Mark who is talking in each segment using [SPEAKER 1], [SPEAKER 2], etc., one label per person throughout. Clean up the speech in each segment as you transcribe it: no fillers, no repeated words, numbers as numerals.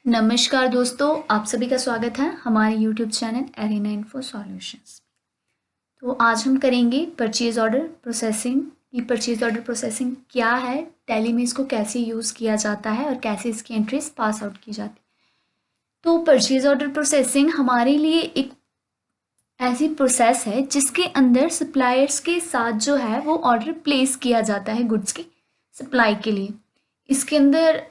[SPEAKER 1] नमस्कार दोस्तों, आप सभी का स्वागत है हमारे YouTube channel arena info solutions. तो आज हम करेंगे परचेज ऑर्डर प्रोसेसिंग। ये परचेज ऑर्डर प्रोसेसिंग क्या है, टैली में इसको कैसे यूज़ किया जाता है और कैसे इसकी एंट्रीज पास आउट की जाती है। तो परचेज ऑर्डर प्रोसेसिंग हमारे लिए एक ऐसी प्रोसेस है जिसके अंदर सप्लायर्स के साथ जो है वो ऑर्डर प्लेस किया जाता है गुड्स की सप्लाई के लिए। इसके अंदर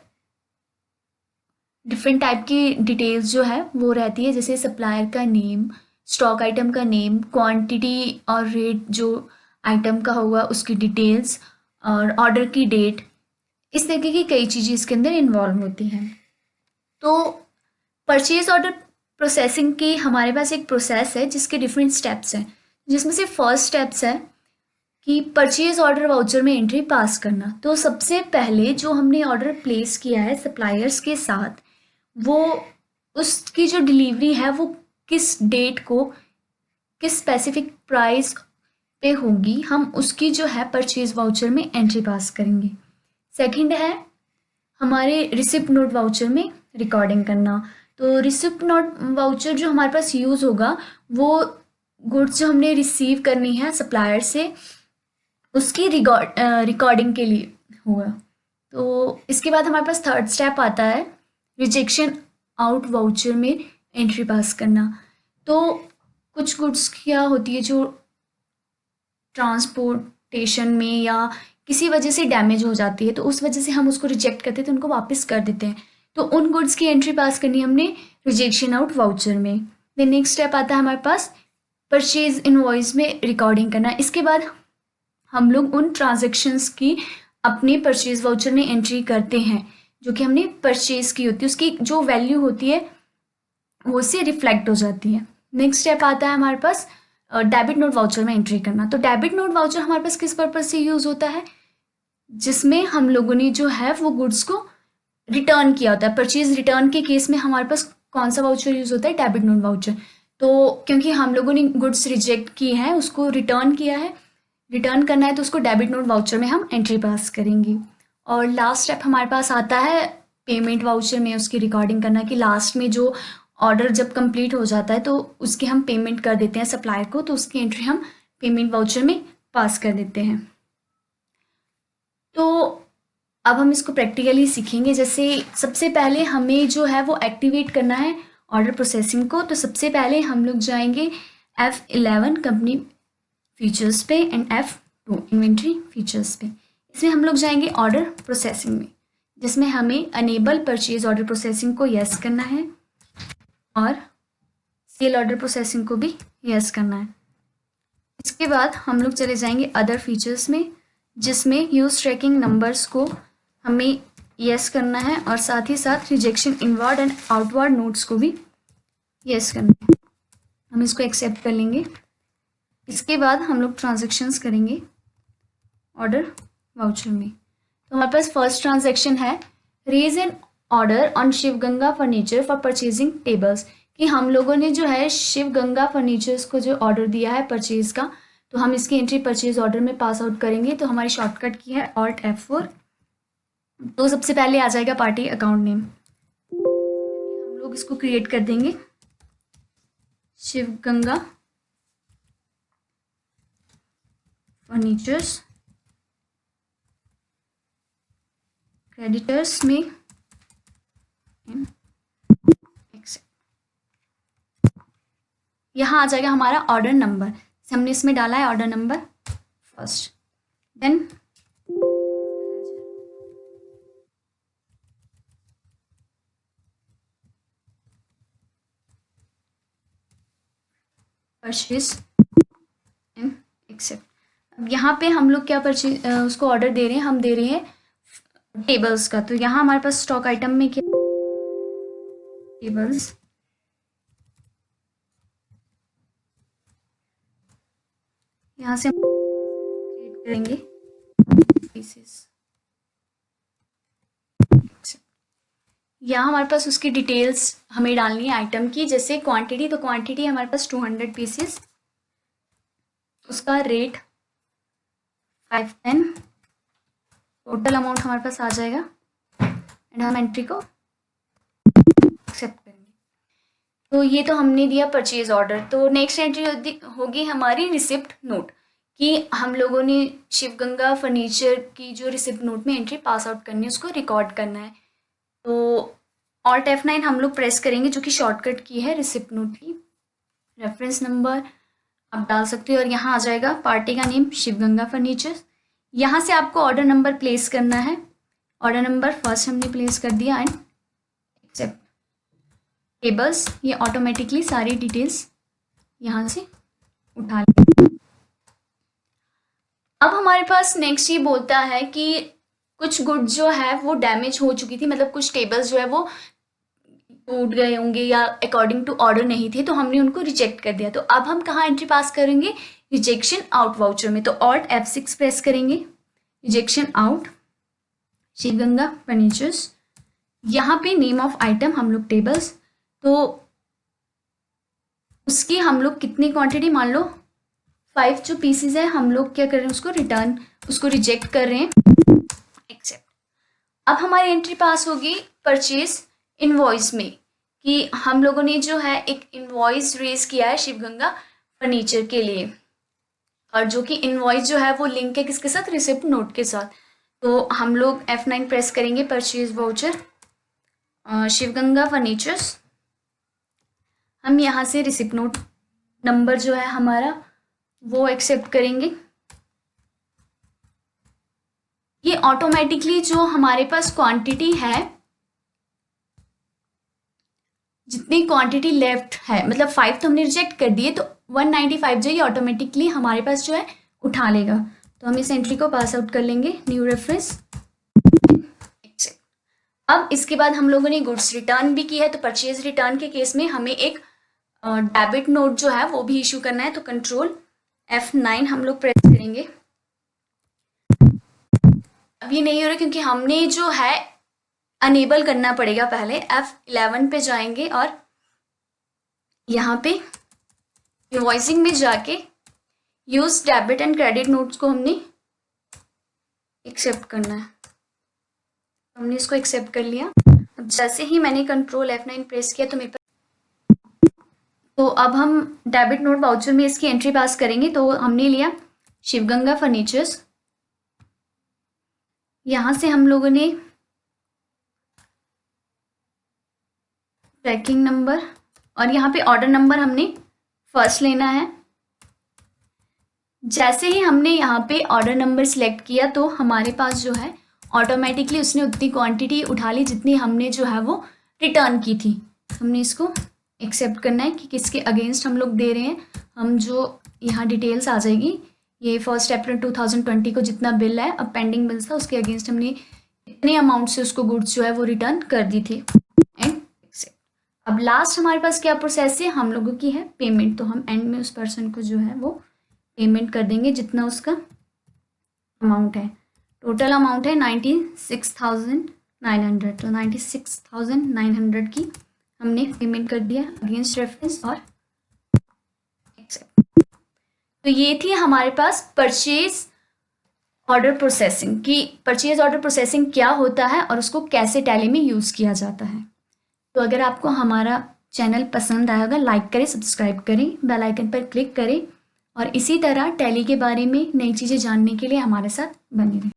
[SPEAKER 1] डिफरेंट टाइप की डिटेल्स जो है वो रहती है, जैसे सप्लायर का नेम, स्टॉक आइटम का नेम, क्वांटिटी और रेट जो आइटम का होगा उसकी डिटेल्स और ऑर्डर की डेट। इस तरीके की कई चीज़ें इसके अंदर इन्वॉल्व होती हैं। तो परचेज ऑर्डर प्रोसेसिंग की हमारे पास एक प्रोसेस है जिसके डिफरेंट स्टेप्स हैं, जिसमें से फर्स्ट स्टेप्स है कि परचेज ऑर्डर वाउचर में एंट्री पास करना। तो सबसे पहले जो हमने ऑर्डर प्लेस किया है सप्लायर्स के साथ, वो उसकी जो डिलीवरी है वो किस डेट को किस स्पेसिफिक प्राइस पे होगी, हम उसकी जो है परचेज वाउचर में एंट्री पास करेंगे। सेकंड है हमारे रिसिप्ट नोट वाउचर में रिकॉर्डिंग करना। तो रिसिप्ट नोट वाउचर जो हमारे पास यूज़ होगा वो गुड्स जो हमने रिसीव करनी है सप्लायर से उसकी रिकॉर्डिंग के लिए होगा। तो इसके बाद हमारे पास थर्ड स्टेप आता है रिजेक्शन आउट वाउचर में एंट्री पास करना। तो कुछ गुड्स क्या होती है जो ट्रांसपोर्टेशन में या किसी वजह से डैमेज हो जाती है, तो उस वजह से हम उसको रिजेक्ट करते हैं, तो उनको वापस कर देते हैं। तो उन गुड्स की एंट्री पास करनी है हमने रिजेक्शन आउट वाउचर में। देन नेक्स्ट स्टेप आता है हमारे पास परचेज इनवॉइस में रिकॉर्डिंग करना। इसके बाद हम लोग उन ट्रांजेक्शन्स की अपने परचेज वाउचर में एंट्री करते हैं जो कि हमने परचेज की होती है, उसकी जो वैल्यू होती है वो उससे रिफ्लेक्ट हो जाती है। नेक्स्ट स्टेप आता है हमारे पास डेबिट नोट वाउचर में एंट्री करना। तो डेबिट नोट वाउचर हमारे पास किस पर्पज से यूज़ होता है, जिसमें हम लोगों ने जो है वो गुड्स को रिटर्न किया होता है। परचेज रिटर्न के केस में हमारे पास कौन सा वाउचर यूज़ होता है, डेबिट नोट वाउचर। तो क्योंकि हम लोगों ने गुड्स रिजेक्ट की हैं, उसको रिटर्न किया है, रिटर्न करना है, तो उसको डेबिट नोट वाउचर में हम एंट्री पास करेंगे। और लास्ट स्टेप हमारे पास आता है पेमेंट वाउचर में उसकी रिकॉर्डिंग करना, कि लास्ट में जो ऑर्डर जब कंप्लीट हो जाता है तो उसकी हम पेमेंट कर देते हैं सप्लायर को, तो उसकी एंट्री हम पेमेंट वाउचर में पास कर देते हैं। तो अब हम इसको प्रैक्टिकली सीखेंगे। जैसे सबसे पहले हमें जो है वो एक्टिवेट करना है ऑर्डर प्रोसेसिंग को। तो सबसे पहले हम लोग जाएंगे F11 कंपनी फीचर्स पे एंड F2 इन्वेंट्री फीचर्स पे। इसमें हम लोग जाएंगे ऑर्डर प्रोसेसिंग में, जिसमें हमें अनेबल परचेज ऑर्डर प्रोसेसिंग को यस करना है और सेल ऑर्डर प्रोसेसिंग को भी यस करना है। इसके बाद हम लोग चले जाएंगे अदर फीचर्स में, जिसमें यूज ट्रैकिंग नंबर्स को हमें यस करना है और साथ ही साथ rejection inward and outward notes को भी यस करना है। हम इसको एक्सेप्ट कर लेंगे। इसके बाद हम लोग ट्रांजेक्शन्स करेंगे ऑर्डर वाउचर में। तो हमारे पास फर्स्ट ट्रांजेक्शन है raise an order on Shiv Ganga furniture for purchasing tables, कि हम लोगों ने जो है शिव गंगा फर्नीचर्स को जो ऑर्डर दिया है परचेज का, तो हम इसकी एंट्री परचेज ऑर्डर में पास आउट करेंगे। तो हमारी शॉर्टकट की है Alt F4। तो सबसे पहले आ जाएगा पार्टी अकाउंट नेम, हम लोग इसको क्रिएट कर देंगे शिव गंगा फर्नीचर्स। क्रेडिटर्स में यहाँ आ जाएगा हमारा ऑर्डर नंबर, हमने इसमें डाला है order number first. Then purchase and accept. अब यहाँ पे हम लोग क्या परचेज उसको ऑर्डर दे रहे हैं, हम दे रहे हैं टेबल्स का। तो यहाँ हमारे पास स्टॉक आइटम में क्या टेबल्स, यहाँ से हम क्रिएट करेंगे पीसेस। यहाँ हमारे पास उसकी डिटेल्स हमें डालनी है आइटम की, जैसे क्वांटिटी, तो क्वांटिटी हमारे पास 200 पीसेस, उसका रेट 510, टोटल अमाउंट हमारे पास आ जाएगा एंड हम एंट्री को तो ये तो हमने दिया परचेज ऑर्डर। तो नेक्स्ट एंट्री होगी हमारी रिसिप्ट नोट, कि हम लोगों ने शिवगंगा फर्नीचर की जो रिसिप्ट नोट में एंट्री पास आउट करनी है उसको रिकॉर्ड करना है। तो Alt F9 हम लोग प्रेस करेंगे, जो कि शॉर्टकट की है रिसिप्ट नोट की। रेफरेंस नंबर आप डाल सकते हो और यहाँ आ जाएगा पार्टी का नेम शिवगंगा फर्नीचर। यहाँ से आपको ऑर्डर नंबर प्लेस करना है। ऑर्डर नंबर फर्स्ट हमने प्लेस कर दिया एंड एक्सेप्ट टेबल्स। ये ऑटोमेटिकली सारी डिटेल्स यहाँ से उठा लें। अब हमारे पास नेक्स्ट ये बोलता है कि कुछ गुड्स जो है वो डैमेज हो चुकी थी, मतलब कुछ टेबल्स जो है वो टूट गए होंगे या अकॉर्डिंग टू ऑर्डर नहीं थे, तो हमने उनको रिजेक्ट कर दिया। तो अब हम कहाँ एंट्री पास करेंगे? रिजेक्शन आउट वाउचर में। तो Alt F6 प्रेस करेंगे, रिजेक्शन आउट शिवगंगा फर्नीचर्स। यहाँ पे नेम ऑफ आइटम हम लोग टेबल्स, तो उसकी हम लोग कितनी क्वांटिटी, मान लो 5 जो पीसीज है, हम लोग क्या कर रहे हैं उसको रिटर्न, उसको रिजेक्ट कर रहे हैं, एक्सेप्ट। अब हमारी एंट्री पास होगी परचेज इनवॉइस में, कि हम लोगों ने जो है एक इनवॉइस रेज किया है शिवगंगा फर्नीचर के लिए, और जो कि इनवॉइस जो है वो लिंक है किसके साथ? रिसिप्ट नोट के साथ। तो हम लोग F9 प्रेस करेंगे, परचेज वाउचर शिवगंगा फर्नीचर्स। हम यहाँ से रिसिप्ट नोट नंबर जो है हमारा वो एक्सेप्ट करेंगे। ये ऑटोमेटिकली जो हमारे पास क्वांटिटी है, जितनी क्वांटिटी लेफ्ट है, मतलब 5 तो हमने रिजेक्ट कर दिए, तो 195 जो ये ऑटोमेटिकली हमारे पास जो है उठा लेगा। तो हम इस एंट्री को पास आउट कर लेंगे, न्यू रेफरेंस। अब इसके बाद हम लोगों ने गुड्स रिटर्न भी की है, तो परचेज रिटर्न के केस में हमें एक डेबिट नोट जो है वो भी इशू करना है। तो कंट्रोल F9 हम लोग प्रेस करेंगे। अब ये नहीं हो रहा क्योंकि हमने जो है अनेबल करना पड़ेगा। पहले F11 पे जाएंगे और यहाँ पे इनवॉइसिंग में जाके use debit and credit notes को हमने एक्सेप्ट करना है। हमने इसको एक्सेप्ट कर लिया। अब जैसे ही मैंने कंट्रोल F9 प्रेस किया तो मेरे पास, तो अब हम डेबिट नोट वाउचर में इसकी एंट्री पास करेंगे। तो हमने लिया शिवगंगा फर्नीचर्स, यहाँ से हम लोगों ने ट्रैकिंग नंबर और यहाँ पे ऑर्डर नंबर हमने फर्स्ट लेना है। जैसे ही हमने यहाँ पे ऑर्डर नंबर सिलेक्ट किया तो हमारे पास जो है ऑटोमेटिकली उसने उतनी क्वांटिटी उठा ली जितनी हमने जो है वो रिटर्न की थी। हमने इसको एक्सेप्ट करना है कि किसके अगेंस्ट हम लोग दे रहे हैं। हम जो यहाँ डिटेल्स आ जाएगी, ये 1 अप्रैल 2020 को जितना बिल है, अब पेंडिंग बिल्स था, उसके अगेंस्ट हमने इतने अमाउंट से उसको गुड्स जो है वो रिटर्न कर दी थी एंड एक्सेप्ट। अब लास्ट हमारे पास क्या प्रोसेस है, हम लोगों की है पेमेंट। तो हम एंड में उस पर्सन को जो है वो पेमेंट कर देंगे जितना उसका अमाउंट है। टोटल अमाउंट है 96,900। तो 96,900 की हमने पेमेंट कर दिया अगेंस्ट रेफरेंस और एक्सेप्ट। तो ये थी हमारे पास परचेज ऑर्डर प्रोसेसिंग, कि परचेज ऑर्डर प्रोसेसिंग क्या होता है और उसको कैसे टैली में यूज़ किया जाता है। तो अगर आपको हमारा चैनल पसंद आया होगा, लाइक करें, सब्सक्राइब करें, बेल आइकन पर क्लिक करें और इसी तरह टैली के बारे में नई चीज़ें जानने के लिए हमारे साथ बने रहें।